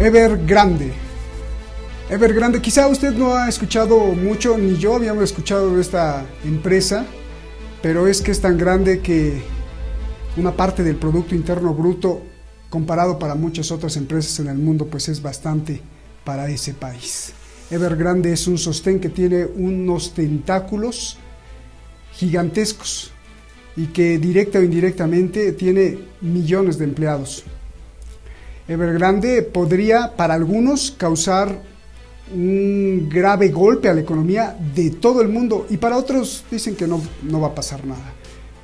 Evergrande. Evergrande, quizá usted no ha escuchado mucho, ni yo habíamos escuchado de esta empresa, pero es que es tan grande que una parte del Producto Interno Bruto, comparado para muchas otras empresas en el mundo, pues es bastante para ese país. Evergrande es un sostén que tiene unos tentáculos gigantescos y que directa o indirectamente tiene millones de empleados. Evergrande podría para algunos causar un grave golpe a la economía de todo el mundo y para otros dicen que no va a pasar nada.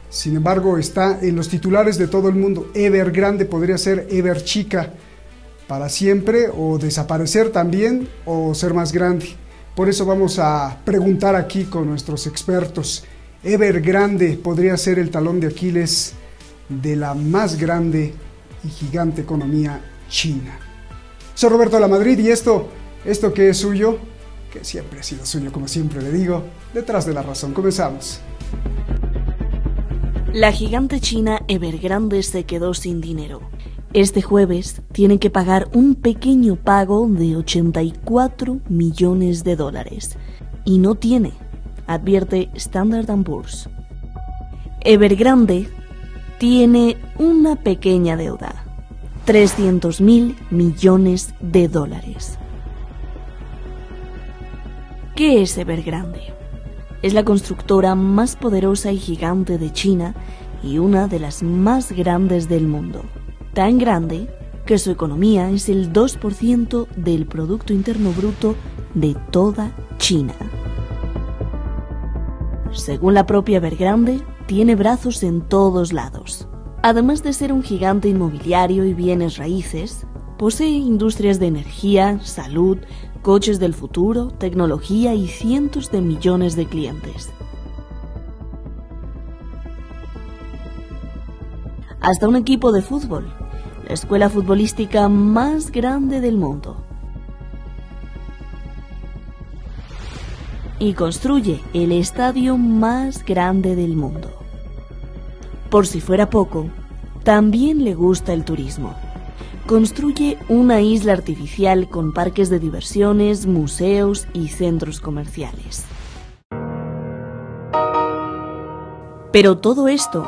Sin embargo, está en los titulares de todo el mundo. Evergrande podría ser Everchica para siempre, o desaparecer también, o ser más grande. Por eso vamos a preguntar aquí con nuestros expertos. Evergrande podría ser el talón de Aquiles de la más grande y gigante economía china. Soy Roberto Lamadrid y esto que es suyo, que siempre ha sido suyo, como siempre le digo, Detrás de la Razón. Comenzamos. La gigante china Evergrande se quedó sin dinero. Este jueves tiene que pagar un pequeño pago de 84 millones de dólares. Y no tiene, advierte Standard & Poor's. Evergrande tiene una pequeña deuda, 300.000 millones de dólares. ¿Qué es Evergrande? Es la constructora más poderosa y gigante de China y una de las más grandes del mundo. Tan grande que su economía es el 2% del Producto Interno Bruto de toda China. Según la propia Evergrande, tiene brazos en todos lados. Además de ser un gigante inmobiliario y bienes raíces, posee industrias de energía, salud, coches del futuro, tecnología y cientos de millones de clientes. Hasta un equipo de fútbol, la escuela futbolística más grande del mundo. Y construye el estadio más grande del mundo. Por si fuera poco, también le gusta el turismo. Construye una isla artificial con parques de diversiones, museos y centros comerciales. Pero todo esto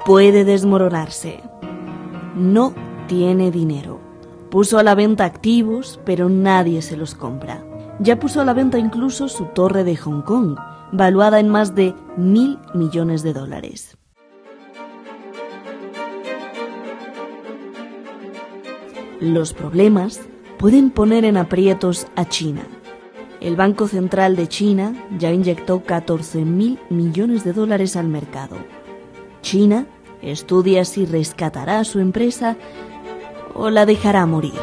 puede desmoronarse. No tiene dinero. Puso a la venta activos, pero nadie se los compra. Ya puso a la venta incluso su torre de Hong Kong, valuada en más de 1.000 millones de dólares. Los problemas pueden poner en aprietos a China. El Banco Central de China ya inyectó 14.000 millones de dólares al mercado. China estudia si rescatará a su empresa o la dejará morir.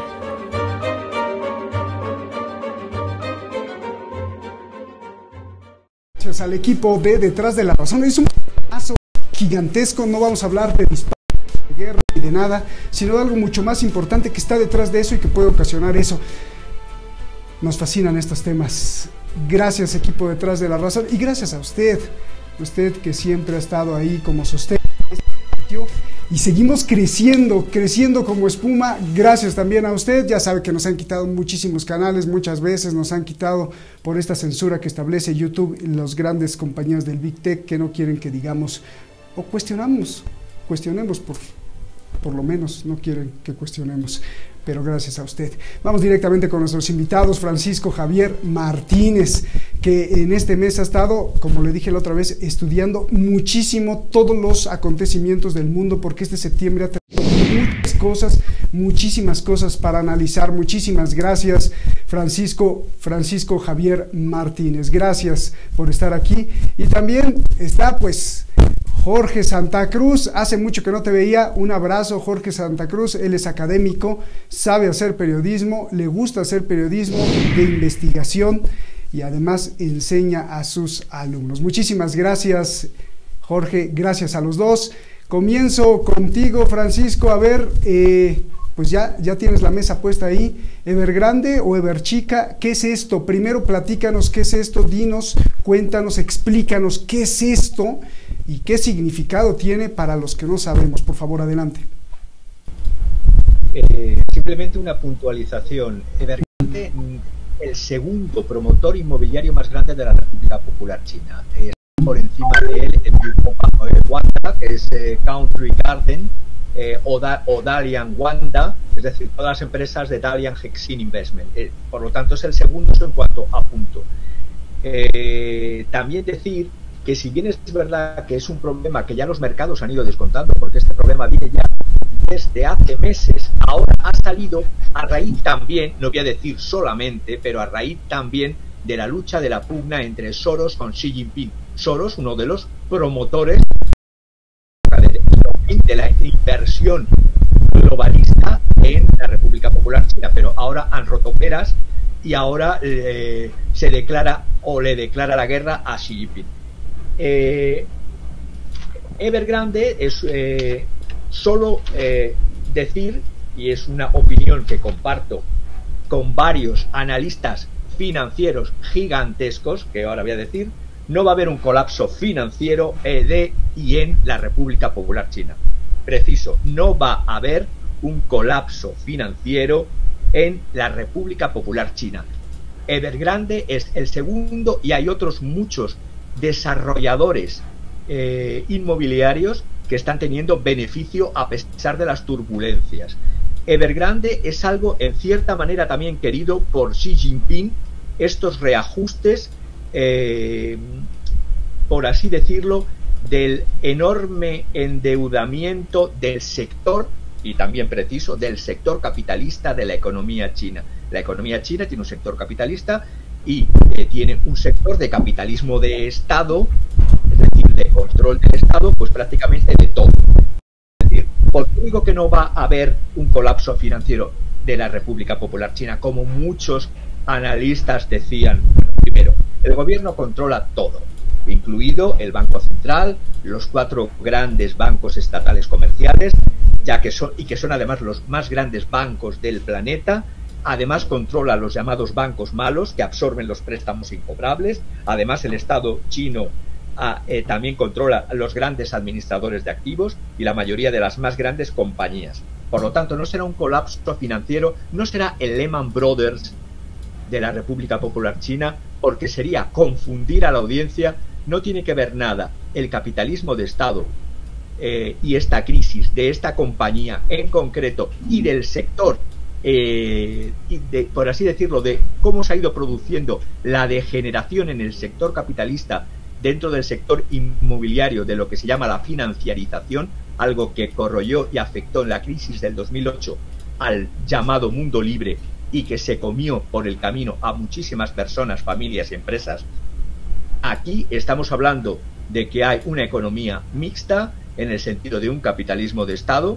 Gracias al equipo de Detrás de la Razón. Es un paso gigantesco, no vamos a hablar de disparos, de guerra y de nada, sino de algo mucho más importante que está detrás de eso y que puede ocasionar eso. Nos fascinan estos temas. Gracias, equipo Detrás de la Razón, y gracias a usted que siempre ha estado ahí como sostén y seguimos creciendo como espuma. Gracias también a usted. Ya sabe que nos han quitado muchísimos canales, muchas veces nos han quitado por esta censura que establece YouTube y los grandes compañías del Big Tech que no quieren que digamos o cuestionemos por lo menos no quieren que cuestionemos, pero gracias a usted. Vamos directamente con nuestros invitados. Francisco Javier Martínez, que en este mes ha estado, como le dije la otra vez, estudiando muchísimo todos los acontecimientos del mundo, porque este septiembre ha traído muchísimas cosas para analizar. Muchísimas gracias, Francisco Javier Martínez. Gracias por estar aquí. Y también está pues Jorge Santa Cruz, hace mucho que no te veía. Un abrazo, Jorge Santa Cruz. Él es académico, sabe hacer periodismo, le gusta hacer periodismo de investigación y además enseña a sus alumnos. Muchísimas gracias, Jorge, gracias a los dos. Comienzo contigo, Francisco. A ver, pues ya tienes la mesa puesta ahí. Evergrande o Everchica, ¿qué es esto? Primero platícanos qué es esto, dinos, cuéntanos, explícanos qué es esto y qué significado tiene para los que no sabemos. Por favor, adelante. Simplemente una puntualización. Evergrande, el segundo promotor inmobiliario más grande de la República Popular China. Por encima de él el grupo Wanda, que es Country Garden, o Dalian Wanda, es decir, todas las empresas de Dalian Hexin Investment. Por lo tanto, es el segundo en cuanto a punto. También decir que si bien es verdad que es un problema que ya los mercados han ido descontando, porque este problema viene ya desde hace meses, ahora ha salido a raíz también, no voy a decir solamente, pero a raíz también de la lucha de la pugna entre Soros con Xi Jinping. Soros, uno de los promotores de la inversión globalista en la República Popular China, pero ahora han roto peras y ahora se declara o le declara la guerra a Xi Jinping. Evergrande es solo decir, y es una opinión que comparto con varios analistas financieros gigantescos, que ahora voy a decir, no va a haber un colapso financiero de y en la República Popular China. Preciso, no va a haber un colapso financiero en la República Popular China. Evergrande es el segundo y hay otros muchos desarrolladores inmobiliarios que están teniendo beneficio a pesar de las turbulencias. Evergrande es algo en cierta manera también querido por Xi Jinping, estos reajustes, por así decirlo, del enorme endeudamiento del sector, y también preciso, del sector capitalista de la economía china. La economía china tiene un sector capitalista y tiene un sector de capitalismo de Estado, es decir, de control del Estado, pues prácticamente de todo. Es decir, ¿por qué digo que no va a haber un colapso financiero de la República Popular China, como muchos analistas decían? Primero, el gobierno controla todo, incluido el Banco Central, los 4 grandes bancos estatales comerciales, ya que son, y que son además los más grandes bancos del planeta. Además controla los llamados bancos malos, que absorben los préstamos incobrables. Además el Estado chino también controla los grandes administradores de activos y la mayoría de las más grandes compañías. Por lo tanto, no será un colapso financiero, no será el Lehman Brothers de la República Popular China, porque sería confundir a la audiencia. No tiene que ver nada el capitalismo de Estado y esta crisis de esta compañía en concreto y del sector, por así decirlo, de cómo se ha ido produciendo la degeneración en el sector capitalista dentro del sector inmobiliario, de lo que se llama la financiarización, algo que corroyó y afectó en la crisis del 2008 al llamado mundo libre y que se comió por el camino a muchísimas personas, familias y empresas. Aquí estamos hablando de que hay una economía mixta en el sentido de un capitalismo de Estado,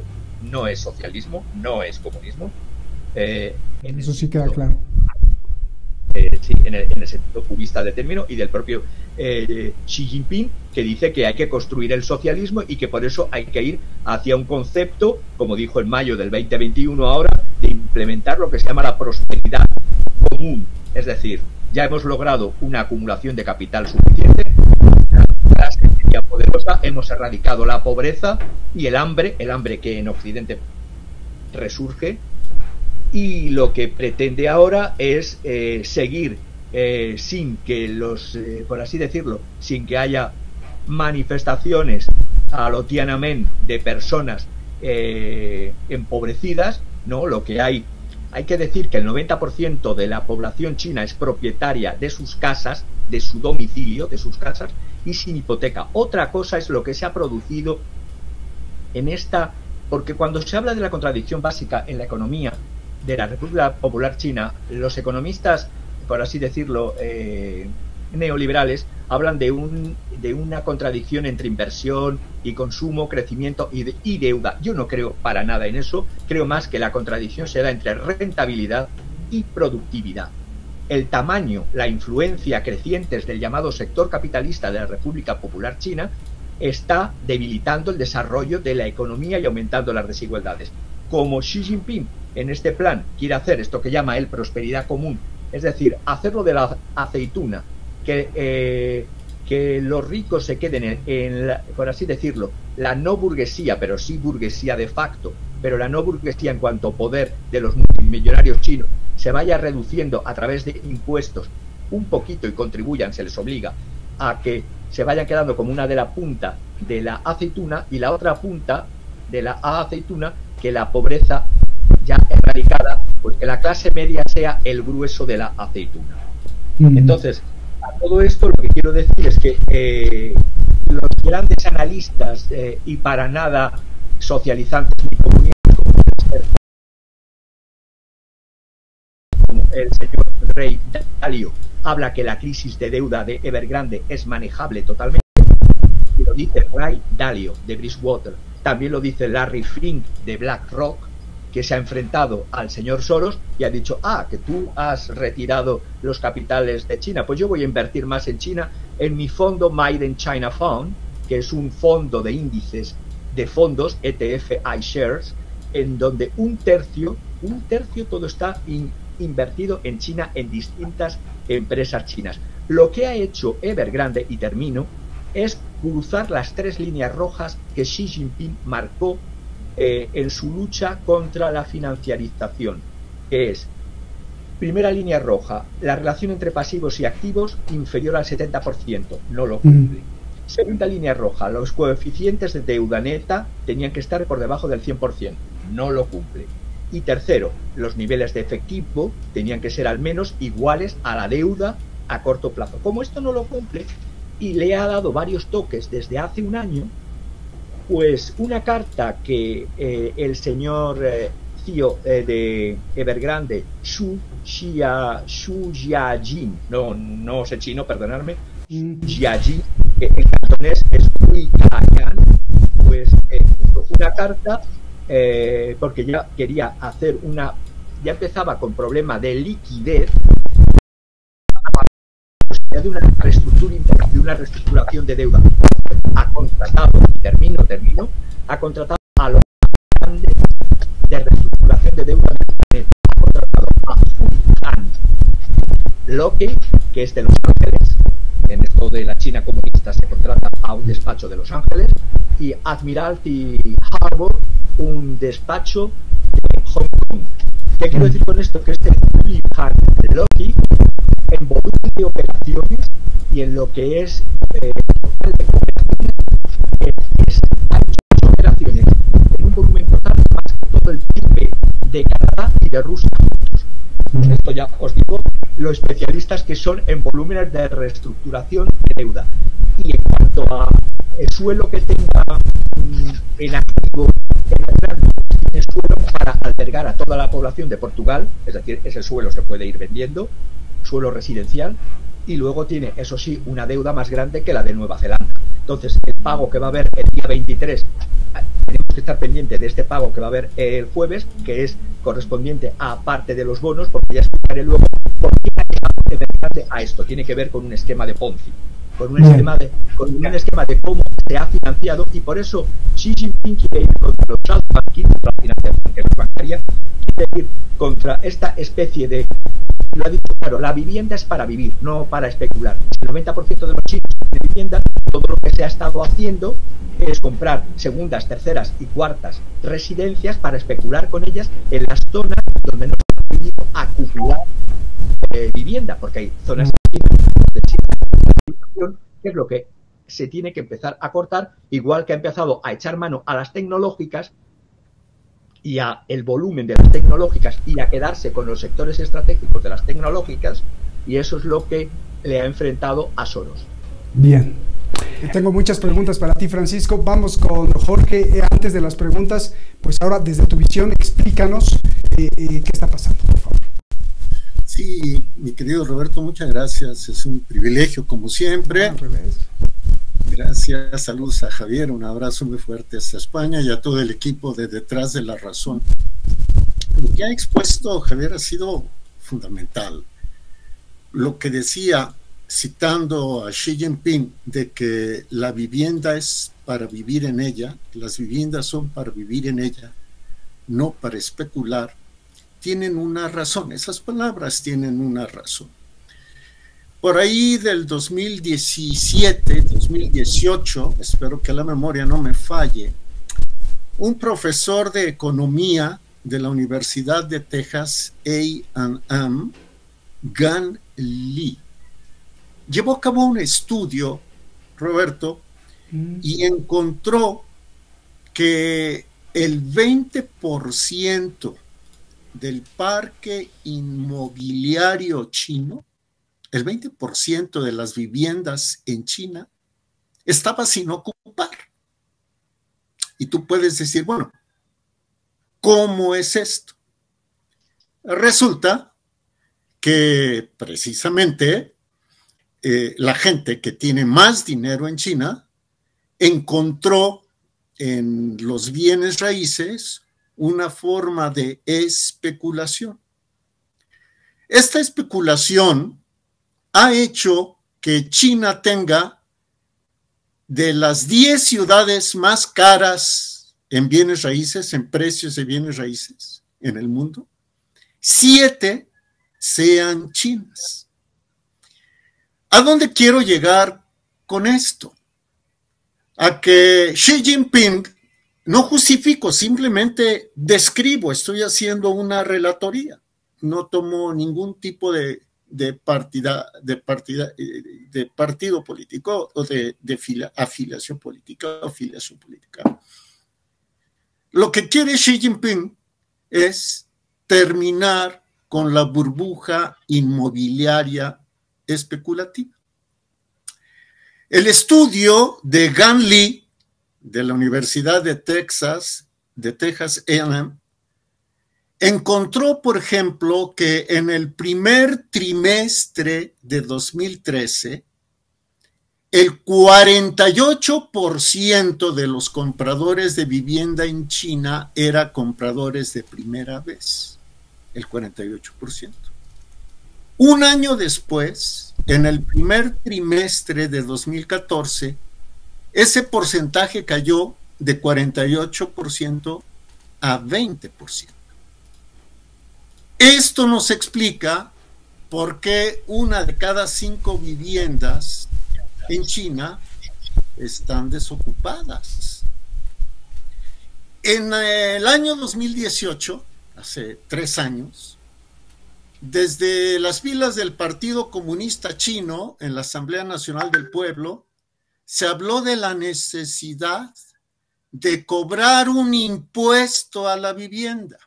no es socialismo, no es comunismo. Eso sí queda claro. Sí, en el sentido purista del término, y del propio Xi Jinping, que dice que hay que construir el socialismo y que por eso hay que ir hacia un concepto, como dijo en mayo del 2021 ahora, de implementar lo que se llama la prosperidad común. Es decir, ya hemos logrado una acumulación de capital suficiente, la clase media poderosa, hemos erradicado la pobreza y el hambre que en Occidente resurge, y lo que pretende ahora es seguir sin que por así decirlo, sin que haya manifestaciones a lo Tiananmen de personas empobrecidas, ¿no? Lo que hay que decir que el 90% de la población china es propietaria de sus casas, de su domicilio, de sus casas, y sin hipoteca. Otra cosa es lo que se ha producido en esta, porque cuando se habla de la contradicción básica en la economía de la República Popular China, los economistas, por así decirlo, neoliberales, hablan de una contradicción entre inversión y consumo, crecimiento y deuda. Yo no creo para nada en eso, creo más que la contradicción se da entre rentabilidad y productividad. El tamaño, la influencia crecientes del llamado sector capitalista de la República Popular China está debilitando el desarrollo de la economía y aumentando las desigualdades. Como Xi Jinping en este plan quiere hacer esto que llama él prosperidad común, es decir, hacerlo de la aceituna, que los ricos se queden por así decirlo, la no burguesía, pero sí burguesía de facto, pero la no burguesía en cuanto a poder de los multimillonarios chinos se vaya reduciendo a través de impuestos un poquito y contribuyan, se les obliga a que se vayan quedando como una de la punta de la aceituna y la otra punta de la aceituna, que la pobreza ya erradicada, pues que la clase media sea el grueso de la aceituna. Entonces, a todo esto lo que quiero decir es que los grandes analistas y para nada socializantes ni comunistas como el señor Ray Dalio habla que la crisis de deuda de Evergrande es manejable totalmente, y lo dice Ray Dalio de Bridgewater, también lo dice Larry Fink de BlackRock, que se ha enfrentado al señor Soros y ha dicho, que tú has retirado los capitales de China, pues yo voy a invertir más en China en mi fondo Made in China Fund, que es un fondo de índices de fondos, ETF iShares, en donde un tercio todo está invertido en China, en distintas empresas chinas. Lo que ha hecho Evergrande, y termino, es cruzar las 3 líneas rojas que Xi Jinping marcó en su lucha contra la financiarización, que es: primera línea roja, la relación entre pasivos y activos inferior al 70%, no lo cumple. Segunda línea roja, los coeficientes de deuda neta tenían que estar por debajo del 100%, no lo cumple. Y tercero, los niveles de efectivo tenían que ser al menos iguales a la deuda a corto plazo. Como esto no lo cumple y le ha dado varios toques desde hace un año, pues una carta que el señor CEO de Evergrande, Xu Jiajin, no sé chino, perdonadme, Jiajin, que en cantonés es Hui Kayan, pues una carta porque ya quería hacer ya empezaba con problema de liquidez, de una reestructuración de deuda. Ha contratado, termino, ha contratado a los grandes de reestructuración de deuda del planeta. Ha contratado a Fujian Loke, que es de Los Ángeles. En esto de la China comunista se contrata a un despacho de Los Ángeles, y Admiralty Harbour, un despacho de Hong Kong. ¿Qué quiero decir con esto? Que este Fujian Loke, en volumen de operaciones y en lo que es ha hecho operaciones en un volumen total más que todo el PIB de Canadá y de Rusia juntos. Esto ya os digo, los especialistas que son en volúmenes de reestructuración de deuda. Y en cuanto a el suelo que tenga en activo, tiene suelo para albergar a toda la población de Portugal, es decir, ese suelo se puede ir vendiendo, suelo residencial, y luego tiene, eso sí, una deuda más grande que la de Nueva Zelanda. Entonces, el pago que va a haber el día 23, tenemos que estar pendientes de este pago que va a haber el jueves, que es correspondiente a parte de los bonos, porque ya explicaré luego por qué ha llegado a esto. Tiene que ver con un esquema de Ponzi, con un esquema de cómo se ha financiado, y por eso Xi Jinping quiere ir contra los shadow banking, contra la financiación que no es bancaria, quiere ir contra esta especie de... Lo ha dicho claro, la vivienda es para vivir, no para especular. Si el 90% de los chinos tienen vivienda, todo lo que se ha estado haciendo es comprar segundas, terceras y cuartas residencias para especular con ellas en las zonas donde no se ha podido acumular vivienda, porque hay zonas de China, que es lo que se tiene que empezar a cortar, igual que ha empezado a echar mano a las tecnológicas y a el volumen de las tecnológicas y a quedarse con los sectores estratégicos de las tecnológicas, y eso es lo que le ha enfrentado a Soros. Bien. Tengo muchas preguntas para ti, Francisco. Vamos con Jorge. Antes de las preguntas, pues ahora desde tu visión, explícanos qué está pasando, por favor. Sí, mi querido Roberto, muchas gracias. Es un privilegio, como siempre. Al revés. Gracias, saludos a Javier, un abrazo muy fuerte hasta España y a todo el equipo de Detrás de la Razón. Lo que ha expuesto Javier ha sido fundamental. Lo que decía, citando a Xi Jinping, de que la vivienda es para vivir en ella, las viviendas son para vivir en ella, no para especular, tienen una razón, esas palabras tienen una razón. Por ahí del 2017, 2018, espero que la memoria no me falle, un profesor de economía de la Universidad de Texas, A&M, Gan Lee, llevó a cabo un estudio, Roberto, y encontró que el 20% del parque inmobiliario chino, el 20% de las viviendas en China, estaba sin ocupar. Y tú puedes decir, bueno, ¿cómo es esto? Resulta que precisamente la gente que tiene más dinero en China encontró en los bienes raíces una forma de especulación. Esta especulación ha hecho que China tenga de las 10 ciudades más caras en bienes raíces, en precios de bienes raíces en el mundo, 7 sean chinas. ¿A dónde quiero llegar con esto? A que Xi Jinping, no justifico, simplemente describo, estoy haciendo una relatoría, no tomo ningún tipo de partido político o de afiliación política o filiación política. Lo que quiere Xi Jinping es terminar con la burbuja inmobiliaria especulativa. El estudio de Gan Lee, de la Universidad de Texas A&M, encontró, por ejemplo, que en el primer trimestre de 2013, el 48% de los compradores de vivienda en China eran compradores de primera vez, el 48%. Un año después, en el primer trimestre de 2014, ese porcentaje cayó de 48% a 20%. Esto nos explica por qué 1 de cada 5 viviendas en China están desocupadas. En el año 2018, hace 3 años, desde las filas del Partido Comunista Chino en la Asamblea Nacional del Pueblo, se habló de la necesidad de cobrar un impuesto a la vivienda.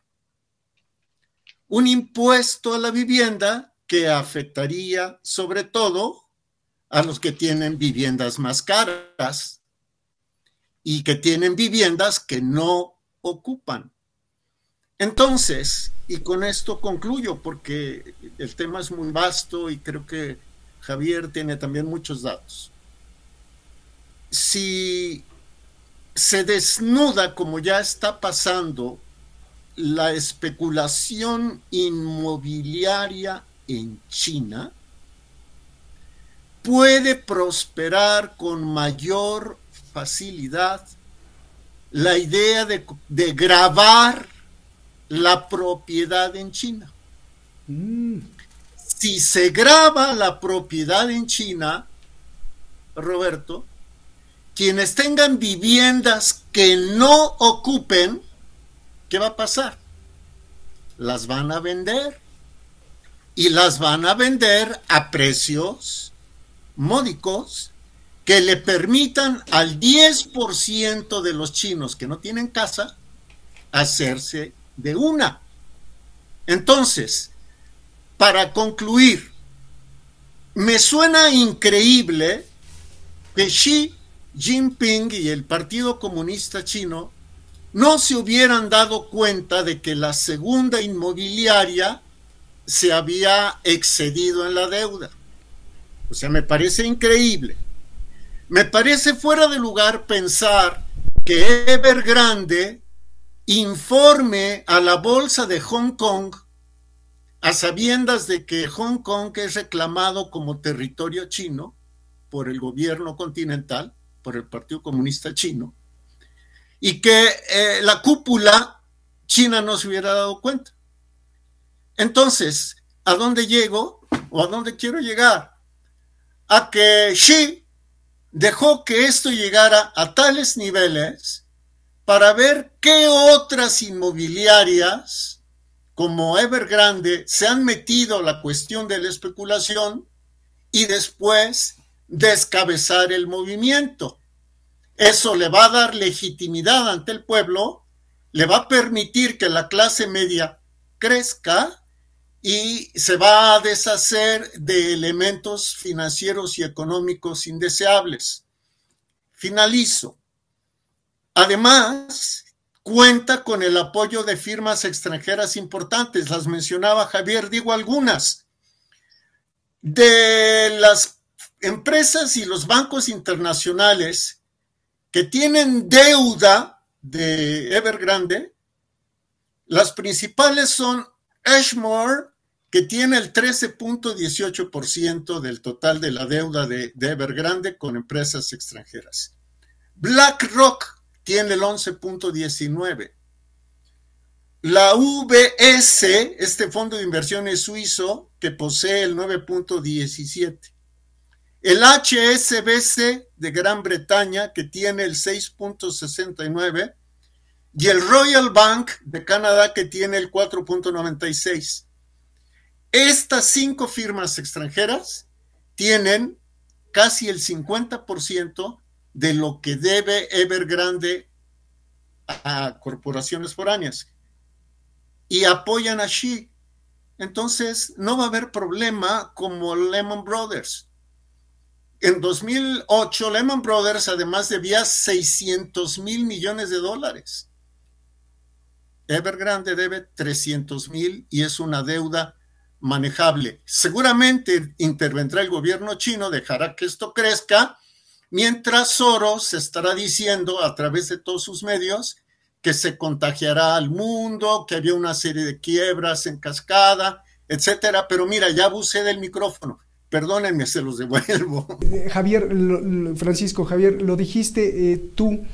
Un impuesto a la vivienda que afectaría sobre todo a los que tienen viviendas más caras y que tienen viviendas que no ocupan. Entonces, y con esto concluyo porque el tema es muy vasto y creo que Javier tiene también muchos datos. Si se desnuda, como ya está pasando, la especulación inmobiliaria en China, puede prosperar con mayor facilidad la idea de gravar la propiedad en China. Si se grava la propiedad en China, Roberto, quienes tengan viviendas que no ocupen, ¿qué va a pasar? Las van a vender y las van a vender a precios módicos que le permitan al 10% de los chinos que no tienen casa hacerse de una. Entonces, para concluir, me suena increíble que Xi Jinping y el Partido Comunista Chino no se hubieran dado cuenta de que la segunda inmobiliaria se había excedido en la deuda. O sea, me parece increíble. Me parece fuera de lugar pensar que Evergrande informe a la bolsa de Hong Kong a sabiendas de que Hong Kong es reclamado como territorio chino por el gobierno continental, por el Partido Comunista Chino, y que la cúpula china no se hubiera dado cuenta. Entonces, ¿a dónde llego o a dónde quiero llegar? A que Xi dejó que esto llegara a tales niveles para ver qué otras inmobiliarias como Evergrande se han metido a la cuestión de la especulación y después descabezar el movimiento. Eso le va a dar legitimidad ante el pueblo, le va a permitir que la clase media crezca y se va a deshacer de elementos financieros y económicos indeseables. Finalizo. Además, cuenta con el apoyo de firmas extranjeras importantes, las mencionaba Javier, digo algunas. De las empresas y los bancos internacionales que tienen deuda de Evergrande, las principales son Ashmore, que tiene el 13.18% del total de la deuda de Evergrande con empresas extranjeras. BlackRock tiene el 11.19%. La UBS, este fondo de inversiones suizo, que posee el 9.17%. El HSBC de Gran Bretaña, que tiene el 6.69%. Y el Royal Bank de Canadá, que tiene el 4.96%. Estas 5 firmas extranjeras tienen casi el 50% de lo que debe Evergrande a corporaciones foráneas y apoyan a Xi. Entonces no va a haber problema como Lehman Brothers. En 2008 Lehman Brothers además debía $600,000 millones. Evergrande debe 300,000 y es una deuda manejable. Seguramente intervendrá el gobierno chino, dejará que esto crezca, mientras Soros estará diciendo a través de todos sus medios que se contagiará al mundo, que había una serie de quiebras en cascada, etcétera. Pero mira, ya abusé del micrófono. Perdónenme, se los devuelvo. Javier, Francisco, Javier, lo dijiste tú.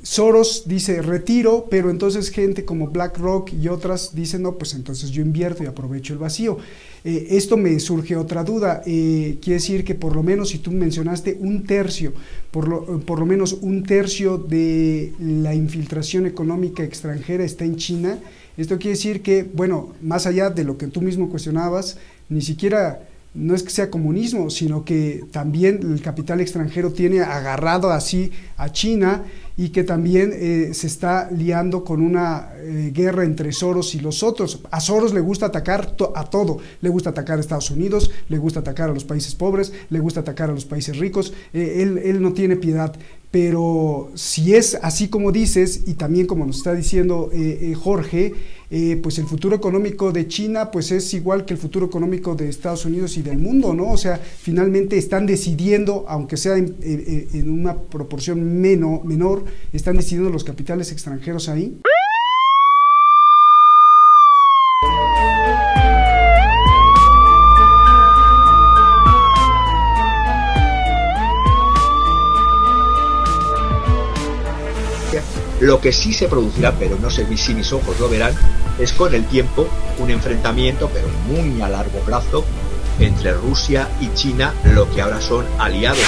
Soros dice retiro, pero entonces gente como BlackRock y otras dicen no, pues entonces yo invierto y aprovecho el vacío. Esto me surge otra duda. Quiere decir que por lo menos, si tú mencionaste un tercio, por lo menos un tercio de la infiltración económica extranjera está en China. Esto quiere decir que, bueno, más allá de lo que tú mismo cuestionabas, ni siquiera no es que sea comunismo, sino que también el capital extranjero tiene agarrado así a China y que también se está liando con una guerra entre Soros y los otros. A Soros le gusta atacar a todo, le gusta atacar a Estados Unidos, le gusta atacar a los países pobres, le gusta atacar a los países ricos, él no tiene piedad. Pero si es así como dices, y también como nos está diciendo Jorge, pues el futuro económico de China pues es igual que el futuro económico de Estados Unidos y del mundo, ¿no? O sea, finalmente están decidiendo, aunque sea en una proporción menor, están decidiendo los capitales extranjeros ahí. Lo que sí se producirá, pero no sé si mis ojos lo verán, es con el tiempo un enfrentamiento, pero muy a largo plazo, entre Rusia y China, lo que ahora son aliados.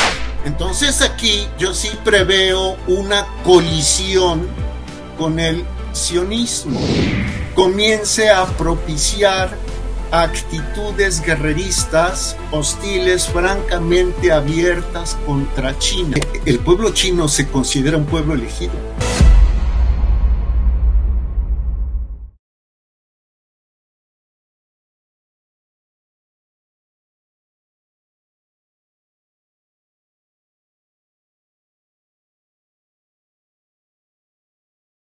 Entonces aquí yo sí preveo una colisión con el sionismo. Comience a propiciar actitudes guerreristas, hostiles, francamente abiertas contra China. El pueblo chino se considera un pueblo elegido.